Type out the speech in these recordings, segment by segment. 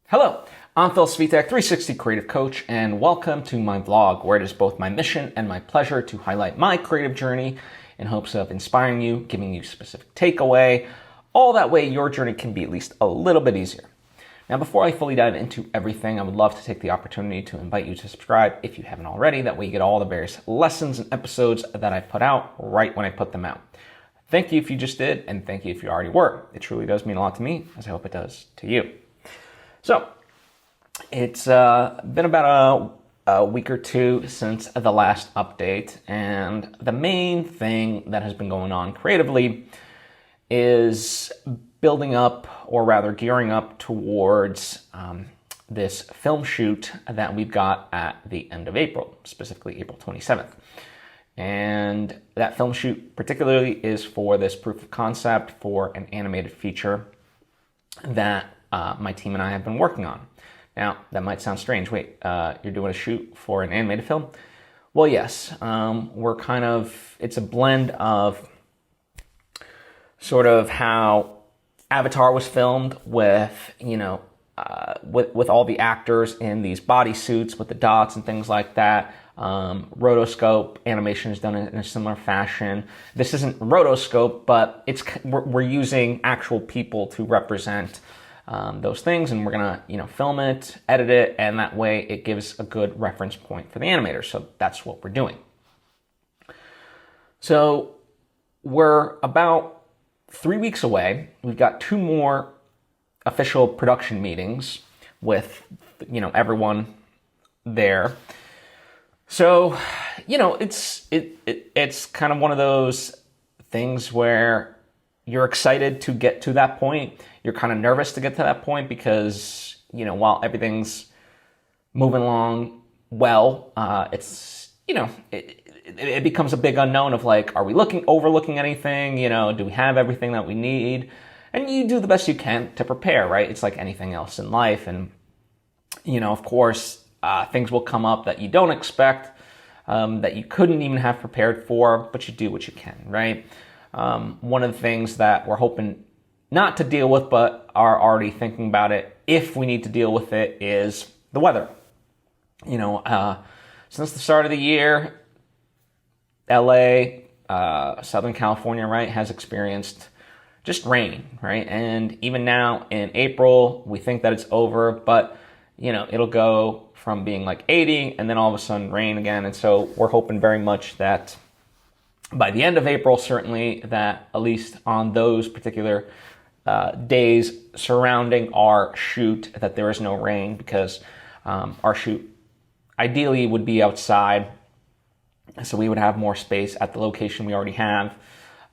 Hello, I'm Svitek, 360 Creative Coach, and welcome to my vlog, where it is both my mission and my pleasure to highlight my creative journey in hopes of inspiring you, giving you specific takeaway, all that way your journey can be at least a little bit easier. Now, before I fully dive into everything, I would love to take the opportunity to invite you to subscribe if you haven't already. That way you get all the various lessons and episodes that I put out right when I put them out. Thank you if you just did, and thank you if you already were. It truly does mean a lot to me, as I hope it does to you. So, it's been about a week or two since the last update, and the main thing that has been going on creatively is building up, or rather gearing up towards this film shoot that we've got at the end of April, specifically April 27th. And that film shoot particularly is for this proof of concept for an animated feature that my team and I have been working on. Now, that might sound strange. Wait, you're doing a shoot for an animated film? Well, yes. It's a blend of sort of how Avatar was filmed with, with all the actors in these bodysuits with the dots and things like that. Rotoscope animation is done in a similar fashion. This isn't rotoscope, but we're using actual people to represent those things, and we're gonna film it, edit it, and that way it gives a good reference point for the animator. So that's what we're doing. So we're about 3 weeks away. We've got 2 more official production meetings with everyone there. So it's kind of one of those things where you're excited to get to that point. You're kind of nervous to get to that point because, while everything's moving along well, it becomes a big unknown of like, are we overlooking anything? Do we have everything that we need? And you do the best you can to prepare, right? It's like anything else in life. And, of course, things will come up that you don't expect, that you couldn't even have prepared for, but you do what you can, right? One of the things that we're hoping not to deal with, but are already thinking about it if we need to deal with it, is the weather. Since the start of the year, LA, Southern California, right, has experienced just rain, right? And even now in April, we think that it's over, but it'll go from being like 80 and then all of a sudden rain again. And so we're hoping very much that by the end of April, certainly, that at least on those particular days surrounding our shoot, that there is no rain, because our shoot ideally would be outside, so we would have more space at the location we already have,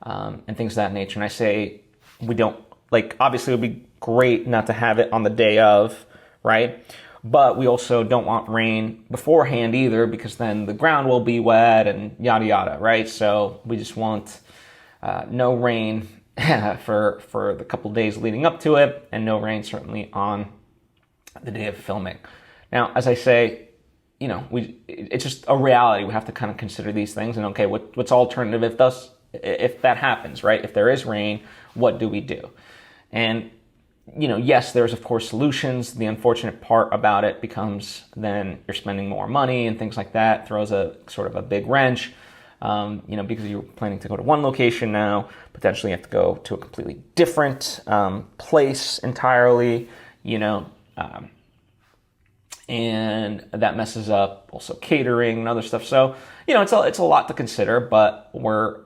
and things of that nature. And I say we don't, obviously it would be great not to have it on the day of, right? But we also don't want rain beforehand either, because then the ground will be wet and yada yada, right? So we just want no rain for the couple days leading up to it, and no rain certainly on the day of filming. Now, as I say, it's just a reality. We have to kind of consider these things, and okay, what's alternative if that happens, right? If there is rain, what do we do? And yes, there's of course solutions. The unfortunate part about it becomes then you're spending more money and things like that. Throws a sort of a big wrench, because you're planning to go to one location now, potentially you have to go to a completely different place entirely, and that messes up also catering and other stuff. So, it's a lot to consider, but we're,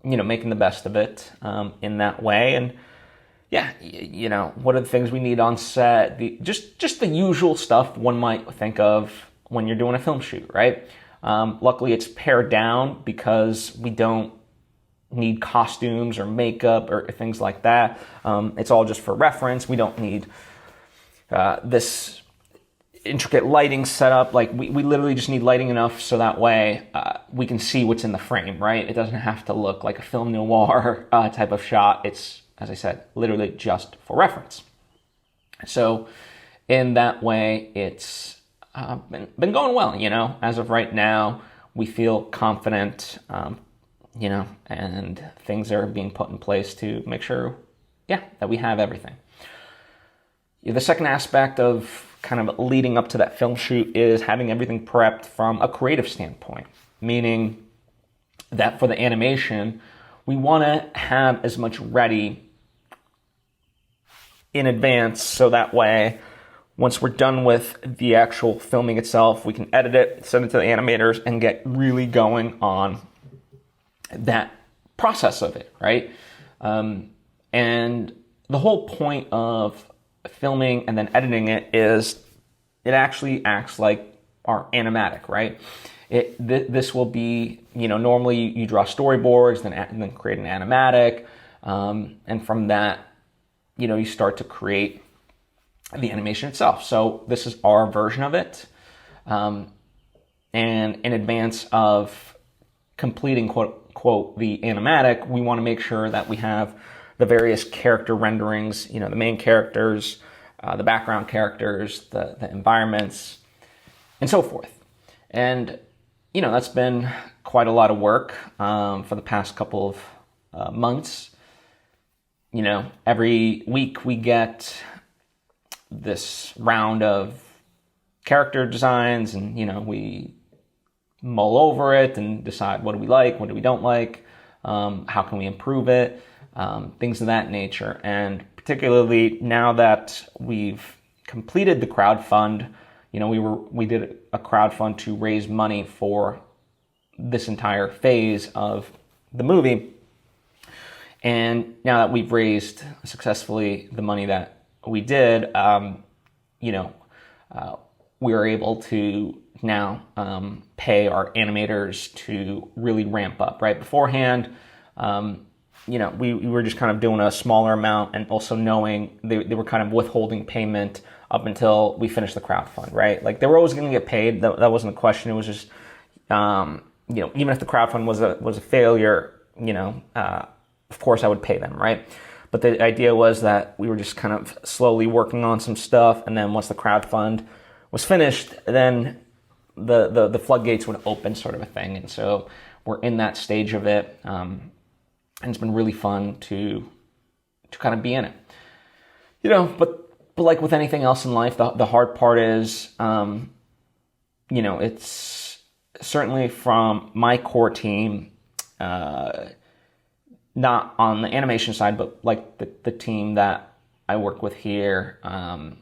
making the best of it in that way. And yeah, what are the things we need on set? Just the usual stuff one might think of when you're doing a film shoot, right? Luckily, it's pared down because we don't need costumes or makeup or things like that. It's all just for reference. We don't need this intricate lighting setup. We literally just need lighting enough so that way we can see what's in the frame, right? It doesn't have to look like a film noir type of shot. It's, as I said, literally just for reference. So in that way, it's been going well, As of right now, we feel confident, and things are being put in place to make sure, that we have everything. The second aspect of kind of leading up to that film shoot is having everything prepped from a creative standpoint, meaning that for the animation, we want to have as much ready in advance so that way, once we're done with the actual filming itself, we can edit it, send it to the animators, and get really going on that process of it, right? And the whole point of filming and then editing it is it actually acts like our animatic, right? This will be, normally you draw storyboards, then create an animatic, and from that, you start to create the animation itself. So this is our version of it. And in advance of completing, quote, the animatic, we want to make sure that we have the various character renderings, the main characters, the background characters, the environments, and so forth. And, that's been quite a lot of work for the past couple of months. Every week we get this round of character designs and, we mull over it and decide what do we like, what do we don't like, how can we improve it, things of that nature. And particularly now that we've completed the crowdfund, we did a crowdfund to raise money for this entire phase of the movie. And now that we've raised successfully the money that we did, we are able to now pay our animators to really ramp up, right? Beforehand, we were just kind of doing a smaller amount and also knowing they were kind of withholding payment up until we finished the crowdfund, right? Like they were always going to get paid. That wasn't a question. It was just, even if the crowdfund was a failure, of course I would pay them, right? But the idea was that we were just kind of slowly working on some stuff, and then once the crowdfund was finished, then the floodgates would open, sort of a thing. And so we're in that stage of it, and it's been really fun to kind of be in it, But like with anything else in life, the hard part is, it's certainly from my core team. Not on the animation side, but like the team that I work with here, on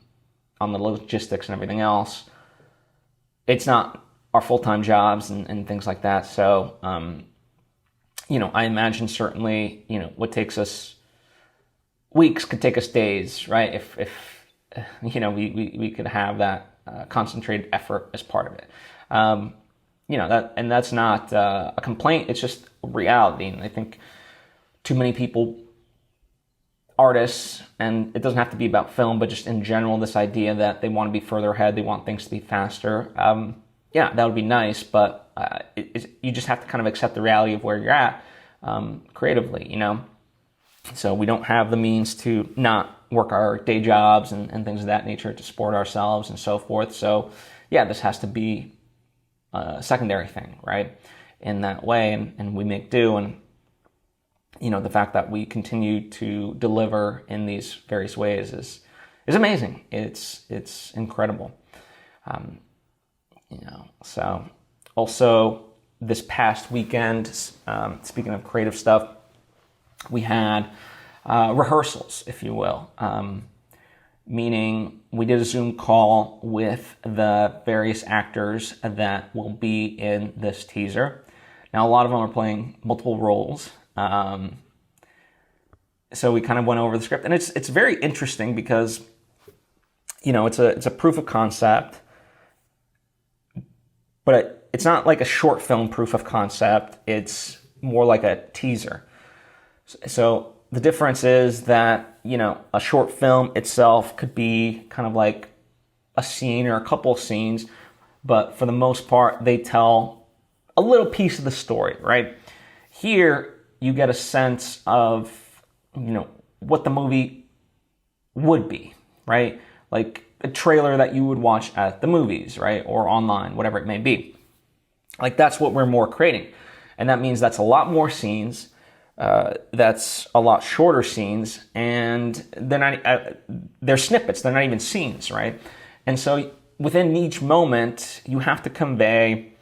the logistics and everything else, it's not our full-time jobs and things like that. So, I imagine certainly, what takes us weeks could take us days, right? If we could have that concentrated effort as part of it. That's not a complaint. It's just reality. And I think too many people, artists, and it doesn't have to be about film, but just in general, this idea that they want to be further ahead, they want things to be faster. That would be nice, but you just have to kind of accept the reality of where you're at creatively, So we don't have the means to not work our day jobs and things of that nature to support ourselves and so forth. So this has to be a secondary thing, right? In that way, and we make do. And the fact that we continue to deliver in these various ways is amazing. It's incredible. So also this past weekend, speaking of creative stuff, we had rehearsals, if you will, meaning we did a Zoom call with the various actors that will be in this teaser. Now, a lot of them are playing multiple roles. So we kind of went over the script, and it's very interesting because, it's a proof of concept, but it's not like a short film proof of concept. It's more like a teaser. So the difference is that, a short film itself could be kind of like a scene or a couple of scenes, but for the most part, they tell a little piece of the story, right? Here, you get a sense of, what the movie would be, right? Like a trailer that you would watch at the movies, right? Or online, whatever it may be. Like that's what we're more creating. And that means that's a lot more scenes, that's a lot shorter scenes, and they're snippets. They're not even scenes, right? And so within each moment, you have to convey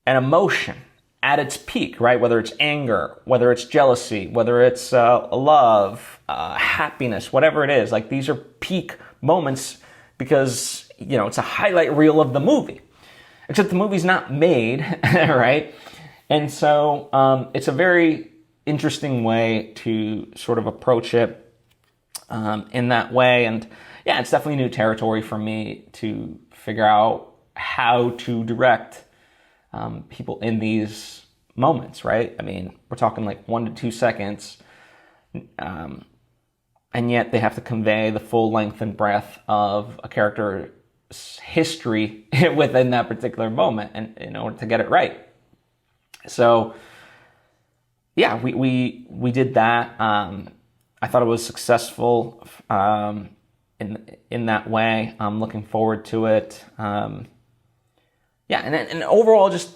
an emotion at its peak, right? Whether it's anger, whether it's jealousy, whether it's love, happiness, whatever it is. Like, these are peak moments because, it's a highlight reel of the movie. Except the movie's not made, right? And so it's a very interesting way to sort of approach it in that way. And yeah, it's definitely new territory for me to figure out how to direct people in these moments, right? I mean, we're talking like 1 to 2 seconds, and yet they have to convey the full length and breadth of a character's history within that particular moment, and in order to get it right. So yeah, we did that. I thought it was successful in that way. I'm looking forward to it. Yeah, and overall, just,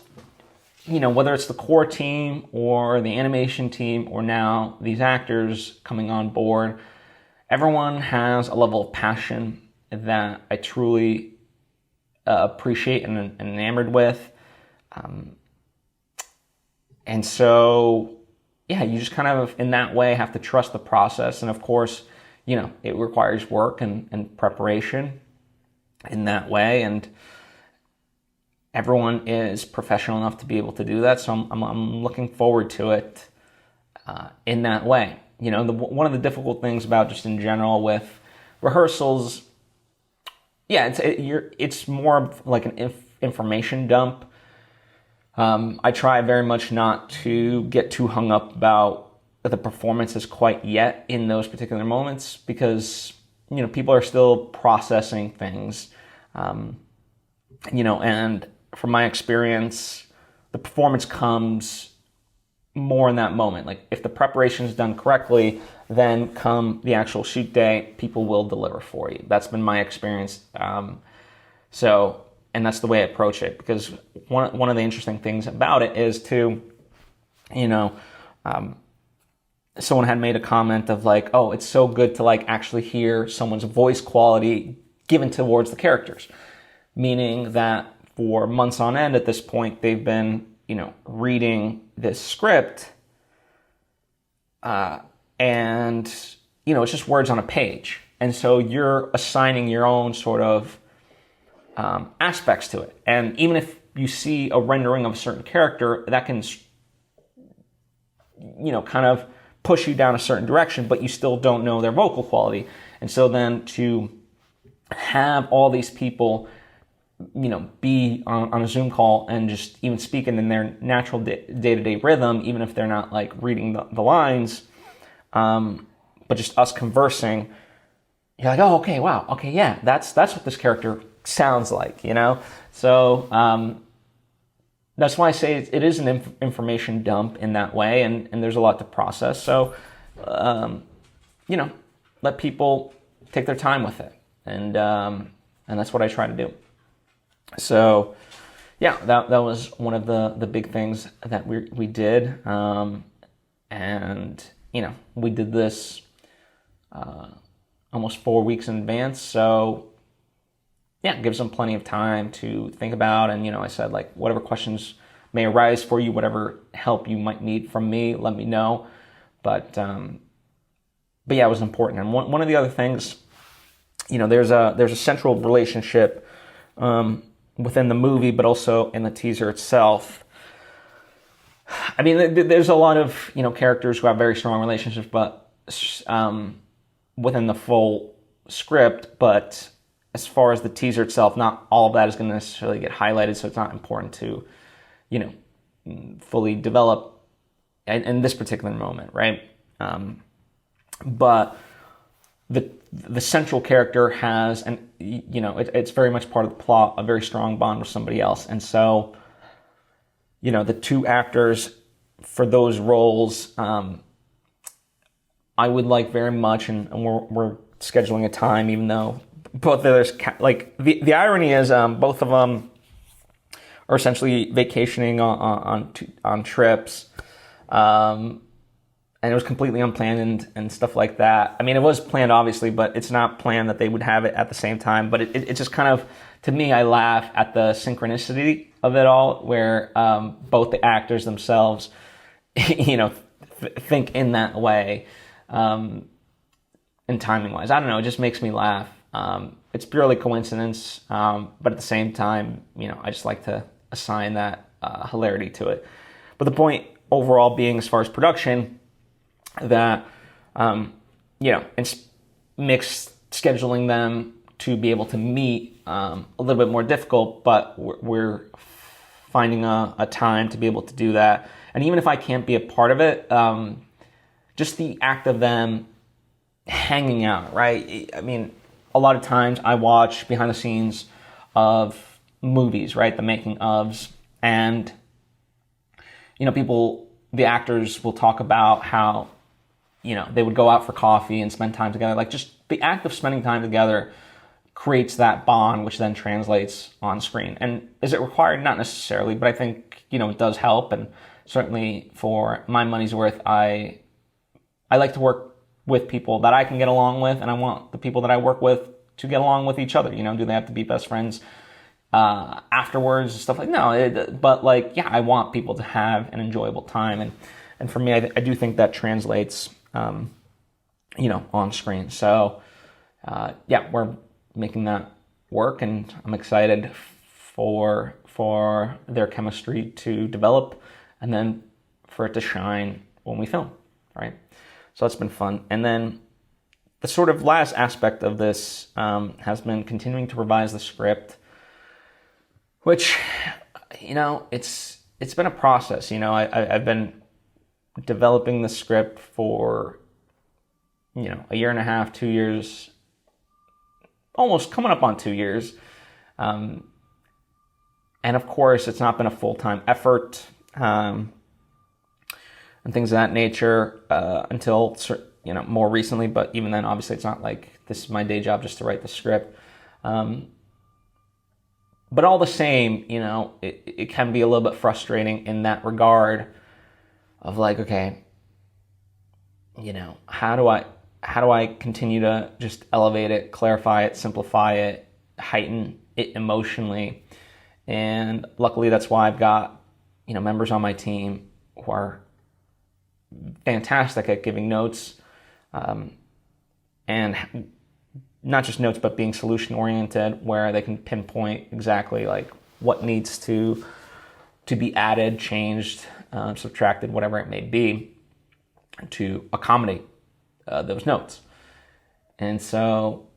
whether it's the core team or the animation team or now these actors coming on board, everyone has a level of passion that I truly appreciate and enamored with. And so, yeah, you just kind of, in that way, have to trust the process. And of course, it requires work and preparation in that way. And everyone is professional enough to be able to do that. So I'm looking forward to it in that way. One of the difficult things about just in general with rehearsals, yeah, it's more of like an information dump. I try very much not to get too hung up about the performances quite yet in those particular moments, because, people are still processing things, and from my experience, the performance comes more in that moment. Like, if the preparation is done correctly, then come the actual shoot day, people will deliver for you. That's been my experience. And that's the way I approach it, because one of the interesting things about it is to, someone had made a comment of like, oh, it's so good to like actually hear someone's voice quality given towards the characters, meaning that for months on end at this point, they've been, reading this script, and, it's just words on a page. And so you're assigning your own sort of aspects to it. And even if you see a rendering of a certain character, that can, kind of push you down a certain direction, but you still don't know their vocal quality. And so then to have all these people, be on a Zoom call and just even speaking in their natural day-to-day rhythm, even if they're not like reading the lines, but just us conversing, you're like, oh, okay, wow, okay, yeah, that's what this character sounds like, So that's why I say it is an information dump in that way, and there's a lot to process. So, let people take their time with it, and that's what I try to do. So, yeah, that was one of the big things that we did, and we did this almost 4 weeks in advance. So, yeah, it gives them plenty of time to think about. And, I said, like, whatever questions may arise for you, whatever help you might need from me, let me know. But yeah, it was important. And one of the other things, there's a central relationship within the movie, but also in the teaser itself. I mean, there's a lot of, characters who have very strong relationships, but within the full script, but as far as the teaser itself, not all of that is going to necessarily get highlighted, so it's not important to, fully develop in this particular moment, right? But the central character has, and it's very much part of the plot, a very strong bond with somebody else, and so, the two actors for those roles, I would like very much, and we're scheduling a time, even though both of there's like the irony is both of them are essentially vacationing on trips, and it was completely unplanned and stuff like that. I mean, it was planned obviously, but it's not planned that they would have it at the same time. But it just kind of, to me, I laugh at the synchronicity of it all, where both the actors themselves, think in that way, and timing wise. I don't know. It just makes me laugh. It's purely coincidence, but at the same time, I just like to assign that hilarity to it. But the point overall being, as far as production, that makes scheduling them to be able to meet a little bit more difficult, but we're finding a time to be able to do that. And even if I can't be a part of it, just the act of them hanging out, right? I mean, a lot of times I watch behind the scenes of movies, right? The making ofs, and the actors will talk about how they would go out for coffee and spend time together. Like, just the act of spending time together creates that bond, which then translates on screen. And is it required? Not necessarily, but I think, it does help. And certainly for my money's worth, I like to work with people that I can get along with, and I want the people that I work with to get along with each other. Do they have to be best friends afterwards and stuff like but I want people to have an enjoyable time. And for me, I do think that translates, on screen. So, we're making that work, and I'm excited for their chemistry to develop, and then for it to shine when we film, right? So it's been fun. And then the sort of last aspect of this has been continuing to revise the script, which, it's been a process. I've been developing the script for, a year and a half, 2 years, almost coming up on 2 years. And of course, it's not been a full-time effort and things of that nature until, more recently. But even then, obviously, it's not like this is my day job just to write the script. But all the same, it can be a little bit frustrating in that regard of okay, how do I continue to just elevate it, clarify it, simplify it, heighten it emotionally? And luckily, that's why I've got, members on my team who are fantastic at giving notes, and not just notes, but being solution oriented, where they can pinpoint exactly what needs to be added, changed, subtracted, whatever it may be, to accommodate those notes. And so,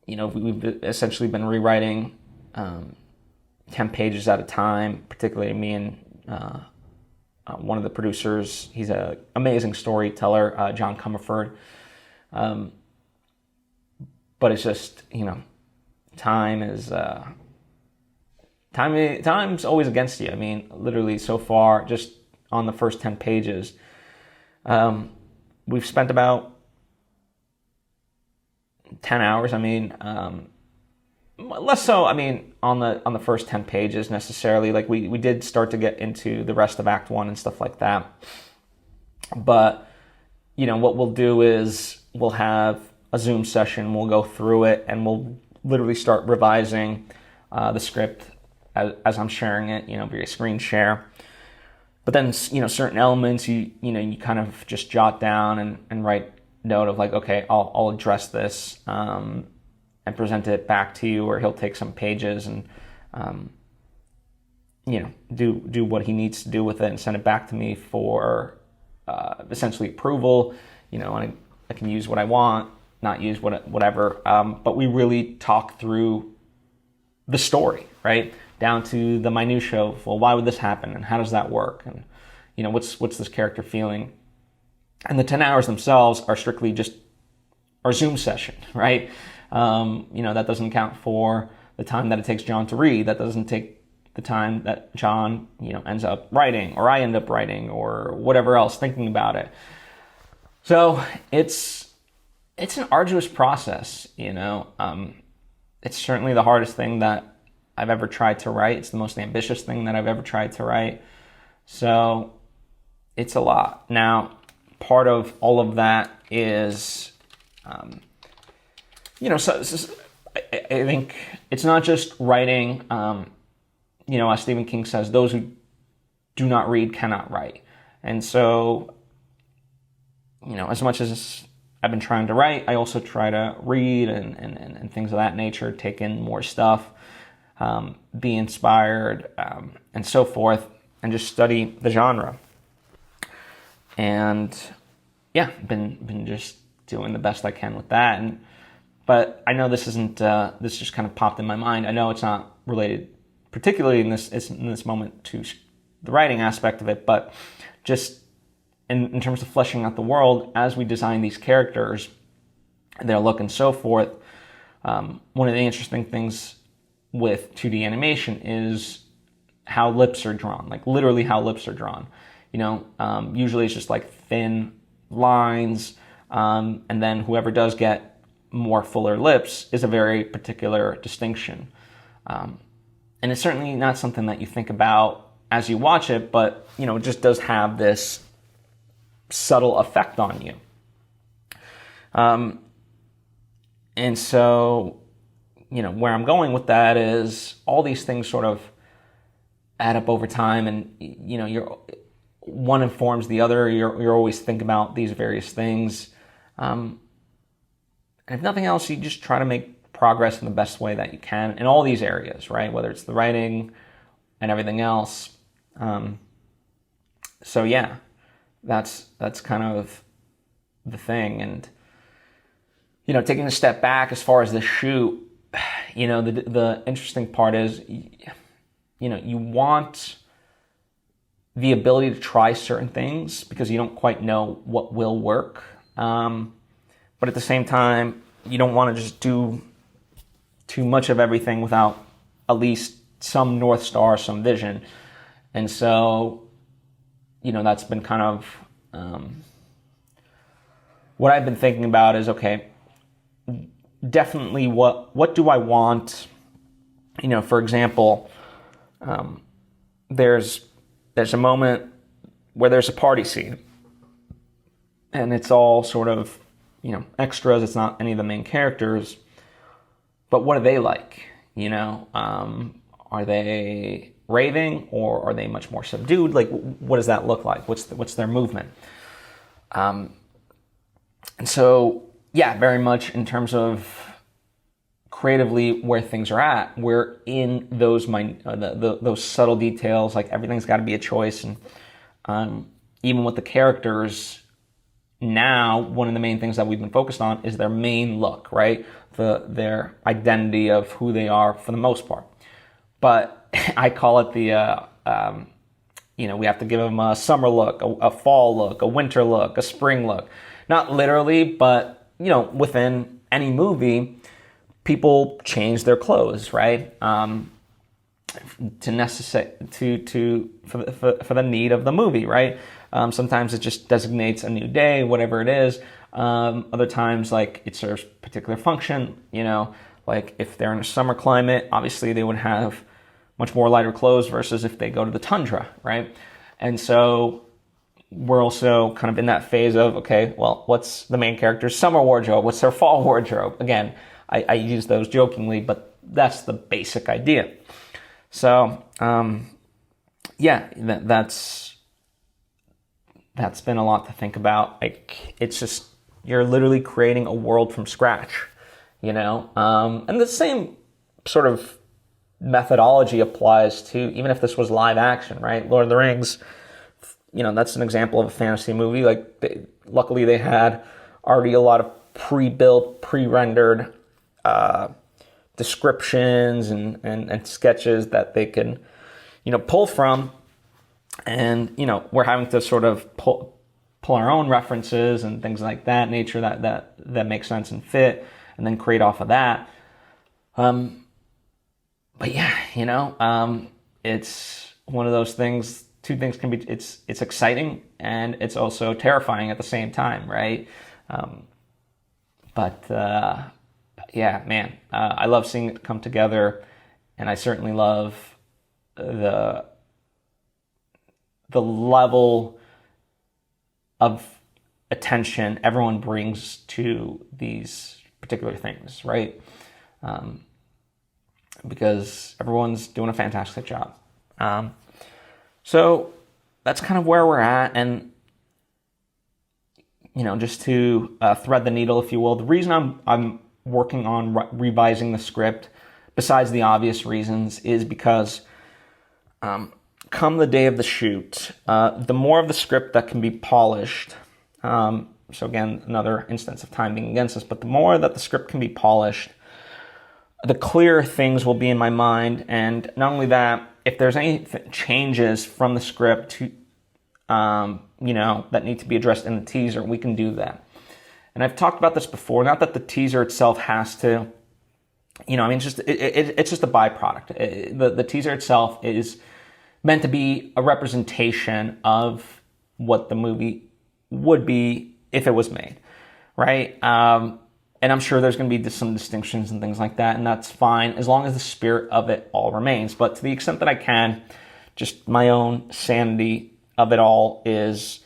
we've essentially been rewriting 10 pages at a time, particularly me and one of the producers. He's an amazing storyteller, John Comerford. But it's just, time's always against you. I mean, literally so far, just on the first 10 pages, we've spent about 10 hours. I mean, less so, on the first 10 pages necessarily. We did start to get into the rest of Act 1 and stuff like that. But, what we'll do is we'll have a Zoom session, we'll go through it, and we'll literally start revising the script as I'm sharing it, via screen share. But then, certain elements you kind of just jot down and write note of okay, I'll address this and present it back to you, or he'll take some pages and do what he needs to do with it and send it back to me for essentially approval. And I can use what I want, not use whatever. But we really talk through the story, right? Down to the minutiae of, well, why would this happen, and how does that work, and what's this character feeling. And the 10 hours themselves are strictly just our Zoom session, right? That doesn't count for the time that it takes John to read. That doesn't take the time that John ends up writing, or I end up writing, or whatever else, thinking about it. So it's an arduous process. It's certainly the hardest thing that I've ever tried to write. It's the most ambitious thing that I've ever tried to write. So it's a lot. Now, part of all of that is, I think it's not just writing. As Stephen King says, those who do not read cannot write. And so, as much as I've been trying to write, I also try to read and things of that nature, take in more stuff, be inspired, and so forth, and just study the genre. And yeah, been just doing the best I can with that. But I know this isn't. This just kind of popped in my mind. I know it's not related, particularly in this moment, to the writing aspect of it, but just in terms of fleshing out the world as we design these characters, their look and so forth. One of the interesting things with 2D animation is how lips are drawn, like literally how lips are drawn. Usually it's just like thin lines, and then whoever does get more fuller lips is a very particular distinction. And it's certainly not something that you think about as you watch it, but, it just does have this subtle effect on you. And so, where I'm going with that is all these things sort of add up over time, and, one informs the other. You're always thinking about these various things. And if nothing else, you just try to make progress in the best way that you can in all these areas, right? Whether it's the writing and everything else. So yeah, that's kind of the thing. And, taking a step back as far as the shoot, the interesting part is, you want the ability to try certain things because you don't quite know what will work. But at the same time, you don't want to just do too much of everything without at least some North Star, some vision. And so, that's been kind of what I've been thinking about is, okay, definitely what do I want? For example, there's a moment where there's a party scene, and it's all sort of, extras. It's not any of the main characters, but what are they like? Are they raving, or are they much more subdued? Like, what does that look like? What's their movement? And so, yeah, very much in terms of creatively where things are at, we're in those those subtle details. Like, everything's got to be a choice, and even with the characters. Now, one of the main things that we've been focused on is their main look, right? Their identity of who they are for the most part. But I call it we have to give them a summer look, a fall look, a winter look, a spring look. Not literally, but, within any movie, people change their clothes, right? For the need of the movie, right? Sometimes it just designates a new day, whatever it is. Other times, like, it serves a particular function, like if they're in a summer climate, obviously they would have much more lighter clothes versus if they go to the tundra, right? And so we're also kind of in that phase of, okay, well, what's the main character's summer wardrobe? What's their fall wardrobe? Again, I use those jokingly, but that's the basic idea. So, yeah, that's been a lot to think about. Like, it's just, you're literally creating a world from scratch, and the same sort of methodology applies to, even if this was live action, right? Lord of the Rings, that's an example of a fantasy movie. Like, luckily they had already a lot of pre-built, pre-rendered descriptions and sketches that they can, pull from. And, we're having to sort of pull our own references and things like that nature that make sense and fit, and then create off of that. But yeah, it's one of those things. Two things can be, it's exciting and it's also terrifying at the same time, right? But yeah, man, I love seeing it come together, and I certainly love the level of attention everyone brings to these particular things, right? Because everyone's doing a fantastic job. So that's kind of where we're at. And, just to thread the needle, if you will, the reason I'm working on revising the script, besides the obvious reasons, is because come the day of the shoot, the more of the script that can be polished, so again, another instance of time being against us, but the more that the script can be polished, the clearer things will be in my mind. And not only that, if there's any changes from the script to, that need to be addressed in the teaser, we can do that. And I've talked about this before, not that the teaser itself has to, it's just a byproduct. The teaser itself is meant to be a representation of what the movie would be if it was made, right? And I'm sure there's going to be some distinctions and things like that, and that's fine as long as the spirit of it all remains. But to the extent that I can, just my own sanity of it all is,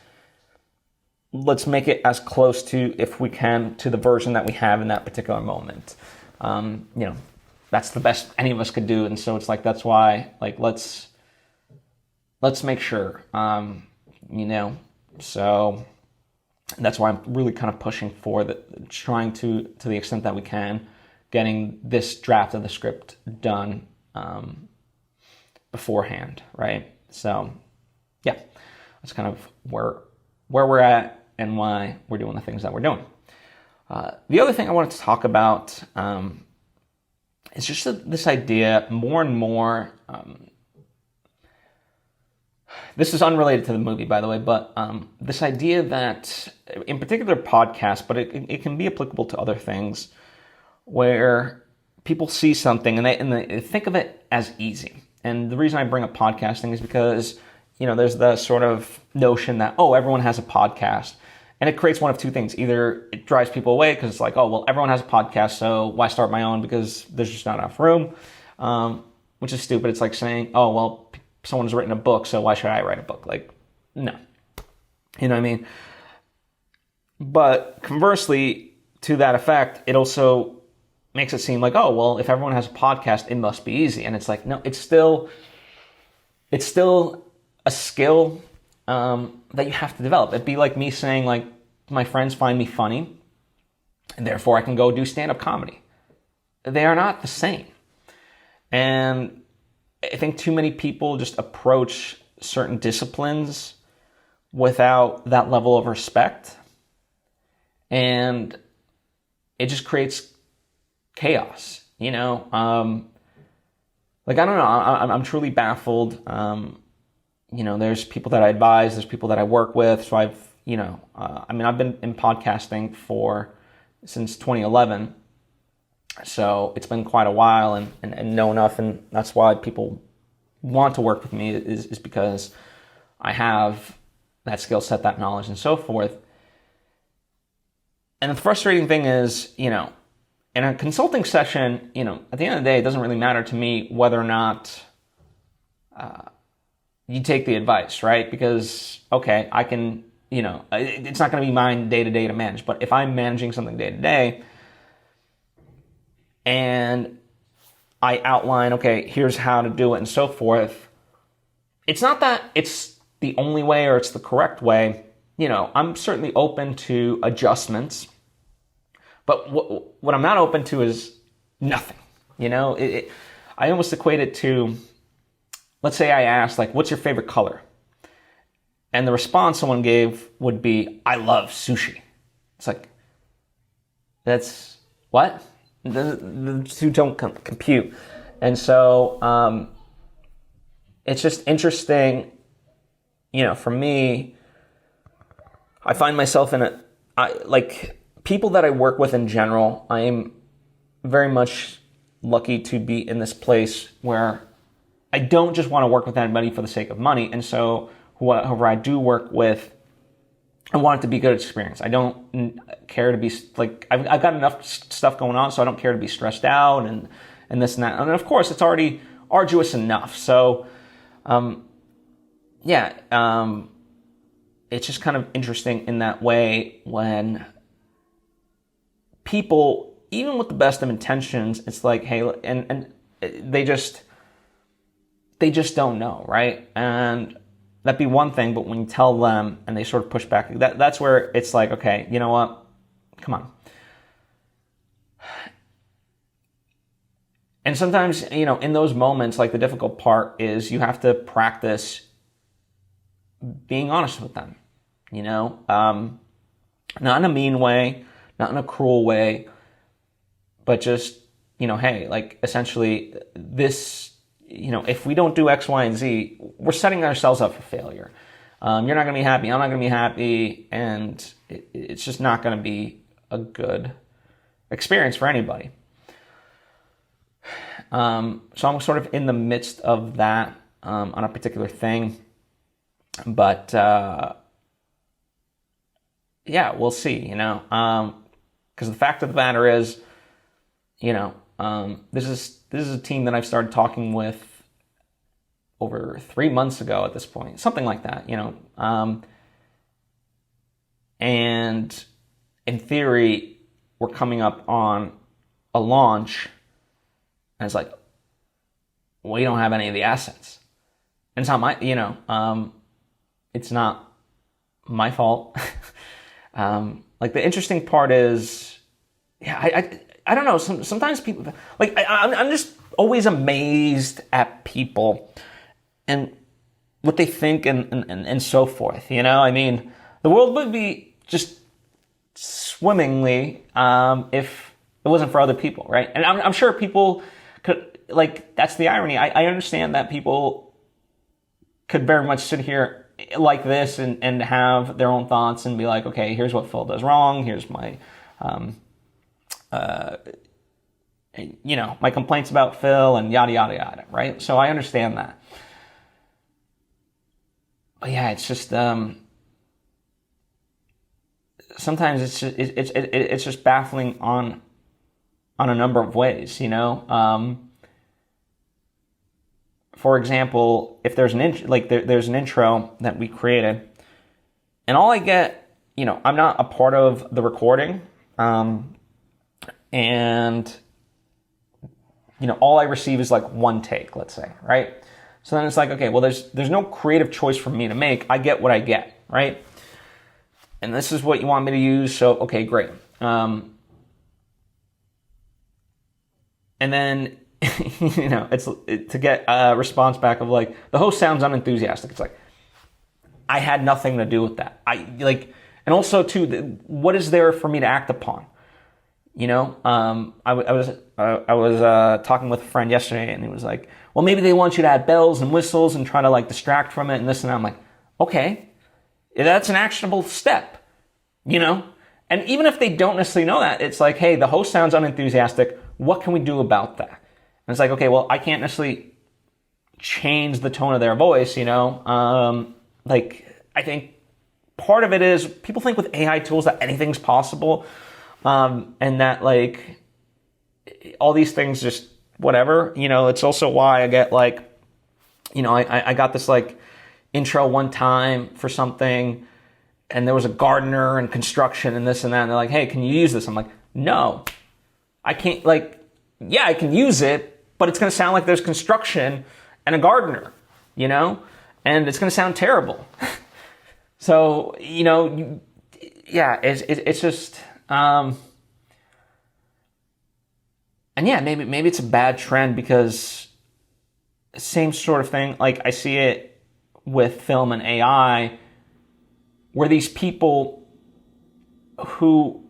let's make it as close to, if we can, to the version that we have in that particular moment. That's the best any of us could do, and so it's like, that's why, like, let's make sure, so that's why I'm really kind of pushing for trying to the extent that we can, getting this draft of the script done beforehand, right? So, yeah, that's kind of where we're at and why we're doing the things that we're doing. The other thing I wanted to talk about is just this idea more and more. This is unrelated to the movie, by the way, but this idea that, in particular podcasts, but it can be applicable to other things, where people see something and they think of it as easy. And the reason I bring up podcasting is because, there's the sort of notion that, everyone has a podcast. And it creates one of two things. Either it drives people away because it's like, everyone has a podcast, so why start my own, because there's just not enough room, which is stupid. It's like saying, someone's written a book, so why should I write a book? Like, no. You know what I mean? But conversely, to that effect, it also makes it seem like, if everyone has a podcast, it must be easy. And it's like, no, it's still a skill that you have to develop. It'd be like me saying, like, my friends find me funny, and therefore I can go do stand-up comedy. They are not the same. And I think too many people just approach certain disciplines without that level of respect, and it just creates chaos, I don't know, I'm truly baffled. There's people that I advise, there's people that I work with, so I've been in podcasting since 2011, so it's been quite a while and know enough, and that's why people want to work with me is because I have that skill set, that knowledge, and so forth. And the frustrating thing is, in a consulting session, at the end of the day, it doesn't really matter to me whether or not you take the advice, right? Because, I can, it's not going to be mine day to day to manage, but if I'm managing something day to day, and I outline, here's how to do it and so forth, it's not that it's the only way or it's the correct way. I'm certainly open to adjustments, but what I'm not open to is nothing. I almost equate it to, let's say I asked, like, what's your favorite color? And the response someone gave would be, I love sushi. It's like, that's what? The two don't compute. And so it's just interesting, for me, I find myself in people that I work with in general, I am very much lucky to be in this place where I don't just want to work with anybody for the sake of money. And so whoever I do work with, I want it to be a good experience. I don't care to be, like, I've got enough stuff going on, so I don't care to be stressed out and this and that. And of course, it's already arduous enough. So, it's just kind of interesting in that way when people, even with the best of intentions, it's like, hey, and they just don't know, right? And that'd be one thing, but when you tell them and they sort of push back, that's where it's like, okay, you know what? Come on. And sometimes, in those moments, like the difficult part is you have to practice being honest with them, not in a mean way, not in a cruel way, but just, hey, like essentially this, if we don't do X, Y, and Z, we're setting ourselves up for failure. You're not going to be happy. I'm not going to be happy. And it's just not going to be a good experience for anybody. So I'm sort of in the midst of that on a particular thing. But yeah, we'll see, because the fact of the matter is, this is a team that I've started talking with over 3 months ago at this point, something like that, and in theory, we're coming up on a launch, and it's like, we don't have any of the assets. And it's not it's not my fault. Like the interesting part is, I don't know. Sometimes people, like, I'm just always amazed at people and what they think and so forth. I mean, the world would be just swimmingly if it wasn't for other people, right? And I'm sure people could, like, that's the irony. I understand that people could very much sit here like this and have their own thoughts and be like, okay, here's what Phil does wrong. Here's my, my complaints about Phil and yada, yada, yada, right? So I understand that. But yeah, it's just, sometimes it's just baffling on a number of ways, For example, if there's there's an intro that we created, and all I get, I'm not a part of the recording, and all I receive is like one take, let's say, right? So then it's like, okay, well, there's no creative choice for me to make. I get what I get, right? And this is what you want me to use, so okay, great. And then it's to get a response back of like, the host sounds unenthusiastic. It's like, I had nothing to do with that. And also too, what is there for me to act upon? I was talking with a friend yesterday, and he was like, well, maybe they want you to add bells and whistles and try to like distract from it and this and that. I'm like, okay, that's an actionable step, And even if they don't necessarily know that, it's like, hey, the host sounds unenthusiastic. What can we do about that? And it's like, okay, well, I can't necessarily change the tone of their voice, I think part of it is people think with AI tools that anything's possible, and that like all these things just whatever. It's also why I get like, I got this like intro one time for something, and there was a gardener and construction and this and that, and they're like, hey, can you use this? I'm like, no, I can't. Like, yeah, I can use it, but it's going to sound like there's construction and a gardener, and it's going to sound terrible. So, it's just, and yeah, maybe it's a bad trend, because same sort of thing, like I see it with film and AI, where these people who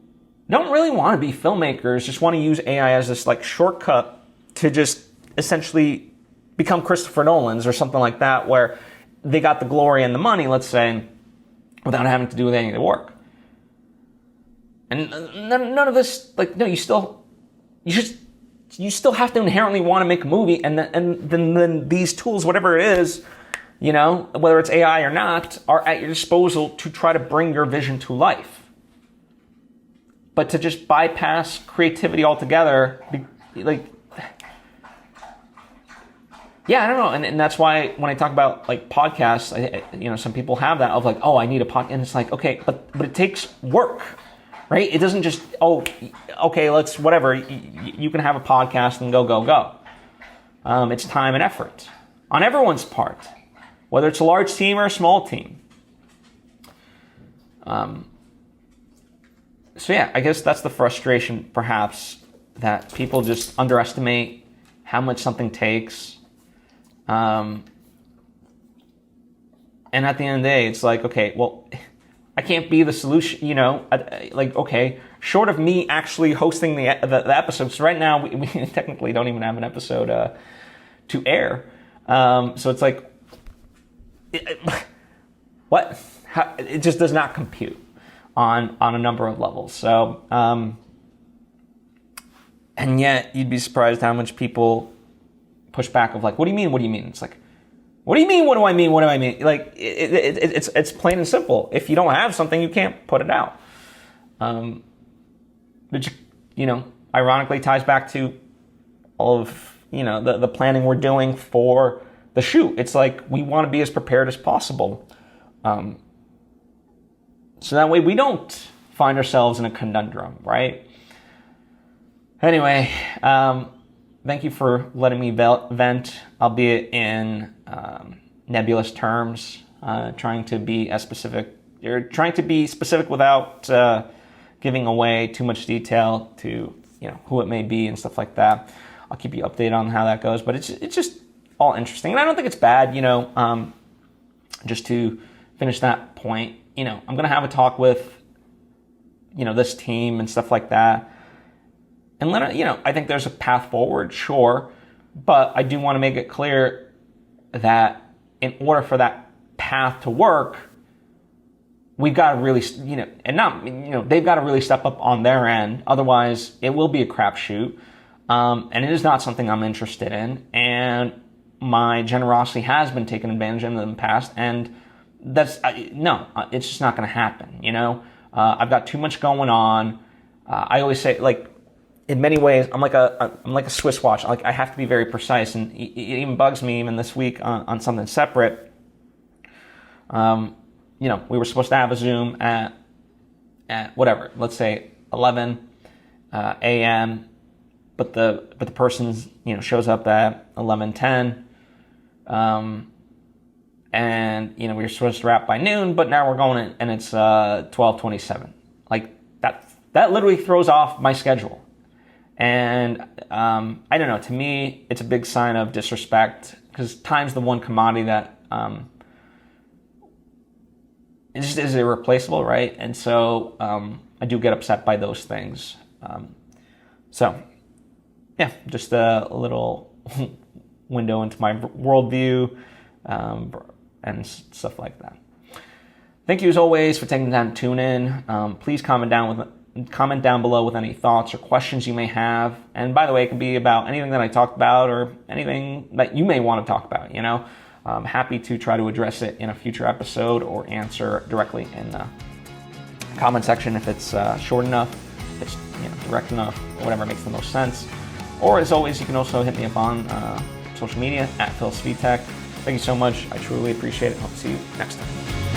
don't really want to be filmmakers just want to use AI as this like shortcut to just essentially become Christopher Nolan's or something like that, where they got the glory and the money, let's say, without having to do any of the work. And none of this, like, no, you still have to inherently want to make a movie, and then these tools, whatever it is, whether it's AI or not, are at your disposal to try to bring your vision to life. But to just bypass creativity altogether, like, yeah, I don't know. And that's why when I talk about like podcasts, some people have that of like, oh, I need a podcast. And it's like, okay, but it takes work, right? It doesn't just, oh, okay, let's, whatever. You can have a podcast and go. It's time and effort on everyone's part, whether it's a large team or a small team. So yeah, I guess that's the frustration, perhaps, that people just underestimate how much something takes. And at the end of the day, it's like, okay, well, I can't be the solution, like, okay, short of me actually hosting the episodes. Right now, we technically don't even have an episode to air. So it's like, what? It just does not compute on a number of levels. So, and yet you'd be surprised how much people push back of like, what do you mean? It's like, what do you mean? What do I mean? Like, it's plain and simple. If you don't have something, you can't put it out. Which, ironically ties back to all of, the planning we're doing for the shoot. It's like, we want to be as prepared as possible. So that way we don't find ourselves in a conundrum, right? Anyway, thank you for letting me vent, albeit in nebulous terms, trying to be specific without giving away too much detail to who it may be and stuff like that. I'll keep you updated on how that goes, but it's just all interesting, and I don't think it's bad. Just to finish that point, I'm gonna have a talk with this team and stuff like that. And I think there's a path forward, sure, but I do want to make it clear that in order for that path to work, we've got to really, they've got to really step up on their end. Otherwise, it will be a crapshoot, and it is not something I'm interested in. And my generosity has been taken advantage of in the past, and it's just not going to happen. I've got too much going on. I always say, like, in many ways, I'm like a Swiss watch. Like, I have to be very precise, and it even bugs me even this week on something separate. We were supposed to have a Zoom at whatever, let's say 11 a.m. But the person shows up at 11:10, and we were supposed to wrap by noon, but now we're going in, and it's 12:27. Like, that literally throws off my schedule. And I don't know, to me, it's a big sign of disrespect, because time's the one commodity that it just is irreplaceable, right? And so I do get upset by those things. So, yeah, just a little window into my worldview and stuff like that. Thank you, as always, for taking the time to tune in. Please comment down below with any thoughts or questions you may have. And by the way, it can be about anything that I talked about or anything that you may want to talk about. I'm happy to try to address it in a future episode or answer directly in the comment section if it's short enough, if it's direct enough, whatever makes the most sense. Or as always, you can also hit me up on social media at Svitek. Thank you so much. I truly appreciate it. Hope to see you next time.